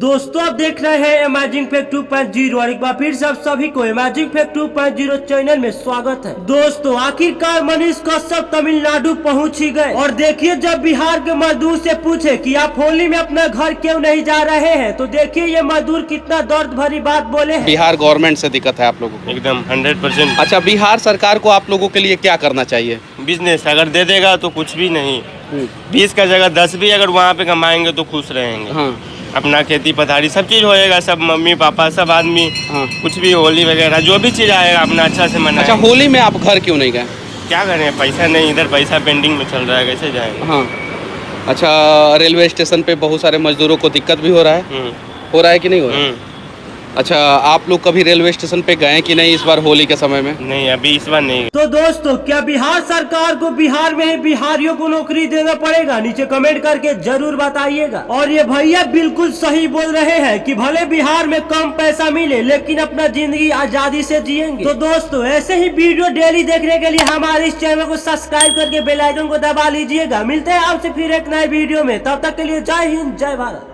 दोस्तों आप देख रहे हैं अमेजिंग फैक्ट 2.0 और एक बार फिर से आप सभी को अमेजिंग फैक्ट 2.0 चैनल में स्वागत है। दोस्तों आखिरकार मनीष कश्यप तमिलनाडु पहुंच ही गए और देखिए जब बिहार के मजदूर से पूछे कि आप होली में अपना घर क्यों नहीं जा रहे हैं तो देखिए ये मजदूर कितना दर्द भरी बात बोले हैं। बिहार गवर्नमेंट से दिक्कत है आप लोगों को? एकदम 100%। अच्छा, बिहार सरकार को आप लोगों के लिए क्या करना चाहिए? बिजनेस अगर दे देगा तो कुछ भी नहीं, 20 का जगह 10 भी अगर वहाँ पे कमाएंगे तो खुश रहेंगे। हाँ। अपना खेती पथारी सब चीज़ होएगा, सब मम्मी पापा सब आदमी। हाँ। कुछ भी होली वगैरह जो भी चीज़ आएगा अपना अच्छा से मनाएंगे। अच्छा, होली में आप घर क्यों नहीं गए? क्या करें, पैसा नहीं, इधर पैसा पेंडिंग में चल रहा है, कैसे जाएंगे। हाँ। अच्छा, रेलवे स्टेशन पे बहुत सारे मजदूरों को दिक्कत भी हो रहा है कि नहीं हो रहा है? अच्छा, आप लोग कभी रेलवे स्टेशन पे गए कि नहीं इस बार होली के समय में? नहीं, अभी इस बार नहीं। तो दोस्तों क्या बिहार सरकार को बिहार में ही बिहारियों को नौकरी देना पड़ेगा? नीचे कमेंट करके जरूर बताइएगा। और ये भैया बिल्कुल सही बोल रहे हैं कि भले बिहार में कम पैसा मिले लेकिन अपना जिंदगी आजादी से जिएंगे। तो दोस्तों ऐसे ही वीडियो डेली देखने के लिए हमारे इस चैनल को सब्सक्राइब करके बेल आइकन को दबा लीजिएगा। मिलते हैं आपसे फिर एक नए वीडियो में, तब तक के लिए जय हिंद जय भारत।